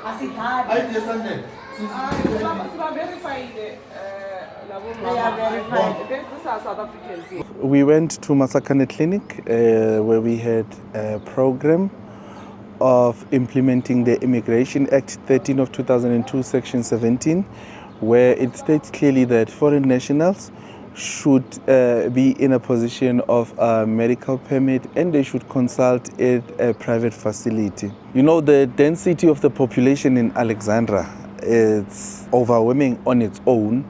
We went to Masakhane clinic where we had a program of implementing the Immigration Act 13 of 2002, Section 17, where it states clearly that foreign nationals should be in a position of a medical permit and they should consult at a private facility. You know, the density of the population in Alexandra is overwhelming on its own.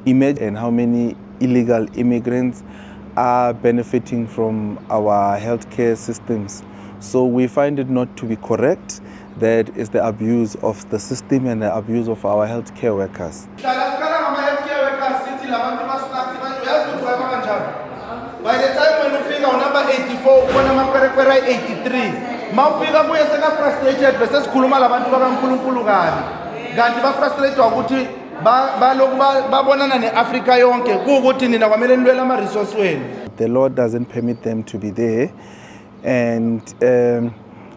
Imagine how many illegal immigrants are benefiting from our healthcare systems. So we find it not to be correct. That is the abuse of the system and the abuse of our healthcare workers. By the time when you figure number 84, when I'm 83, mafika kuye seka frustrated bese sikhuluma labantu bakaNkulunkulu kanti ba frustrated ukuthi ba lokhu babonana neAfrica yonke kuukuthi nina kwamele nilwela ama resource wenu. The law doesn't permit them to be there, and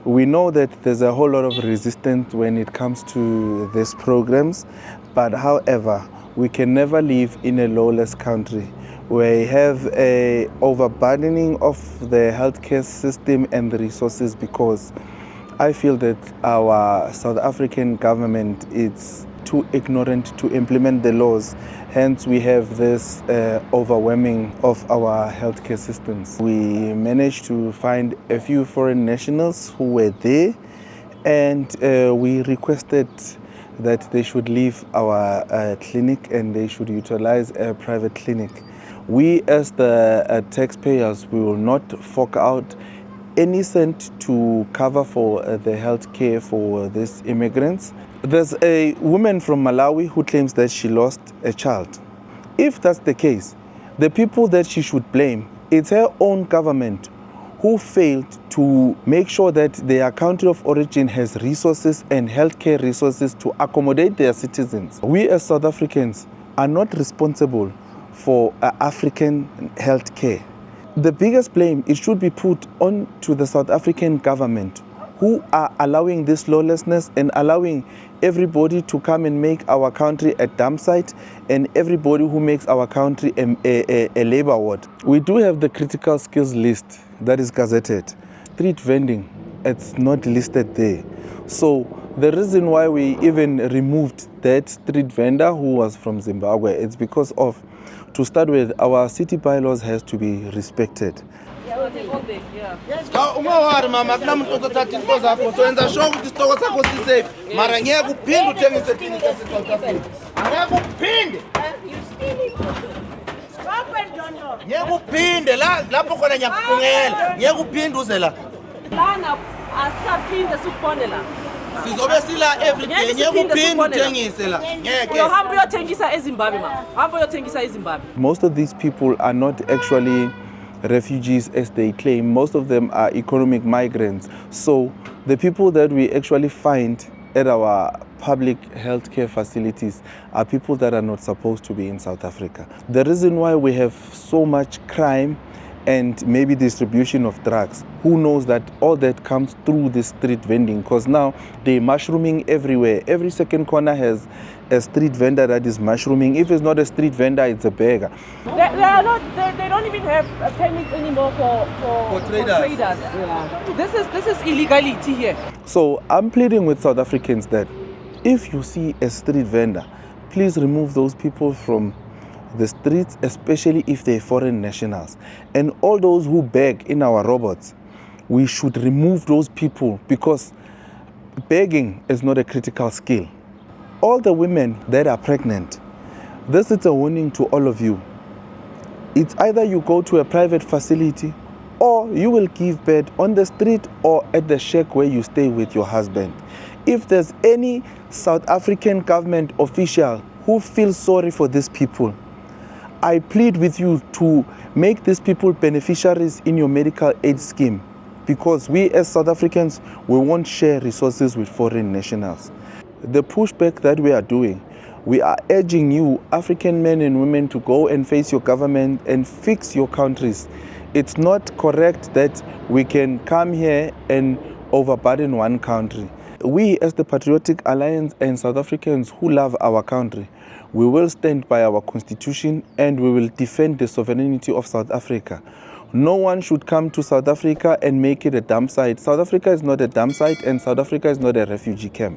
we know that there's a whole lot of resistance when it comes to these programs, but however, we can never live in a lawless country. We have a overburdening of the healthcare system and the resources because I feel that our South African government is too ignorant to implement the laws. Hence, we have this overwhelming of our healthcare systems. We managed to find a few foreign nationals who were there, and we requested that they should leave our clinic and they should utilize a private clinic. We as the taxpayers, we will not fork out any cent to cover for the health care for these immigrants. There's a woman from Malawi who claims that she lost a child. If that's the case, the people that she should blame, it's her own government who failed to make sure that their country of origin has resources and healthcare resources to accommodate their citizens. We as South Africans are not responsible for African healthcare. The biggest blame, it should be put on to the South African government who are allowing this lawlessness and allowing everybody to come and make our country a dump site and everybody who makes our country a labor ward. We do have the critical skills list that is gazetted. Street vending, it's not listed there. So the reason why we even removed that street vendor who was from Zimbabwe, it's because of, to start with, our city bylaws has to be respected. Sizobe sila every day ngiyekuphinde uthengisela ngeke uhamba uyothengisa eZimbabwe hamba uyothengisa eZimbabwe. Most of these people are not actually refugees as they claim. Most of them are economic migrants. So the people that we actually find at our public healthcare facilities are people that are not supposed to be in South Africa. The reason why we have so much crime and maybe distribution of drugs, who knows that all that comes through the street vending, because now they're mushrooming everywhere. Every second corner has a street vendor that is mushrooming. If it's not a street vendor, it's a beggar. They don't even have permits anymore for traders. Yeah. This is illegality here. So I'm pleading with South Africans that if you see a street vendor, please remove those people from the streets, especially if they're foreign nationals. And all those who beg in our robots, we should remove those people because begging is not a critical skill. All the women that are pregnant, this is a warning to all of you. It's either you go to a private facility or you will give birth on the street or at the shack where you stay with your husband. If there's any South African government official who feels sorry for these people, I plead with you to make these people beneficiaries in your medical aid scheme, because we as South Africans, we won't share resources with foreign nationals. The pushback that we are doing, we are urging you, African men and women, to go and face your government and fix your countries. It's not correct that we can come here and overburden one country. we as the Patriotic Alliance and South Africans who love our country, we will stand by our constitution and we will defend the sovereignty of South Africa. No one should come to South Africa and make it a dump site. South Africa is not a dump site and South Africa is not a refugee camp.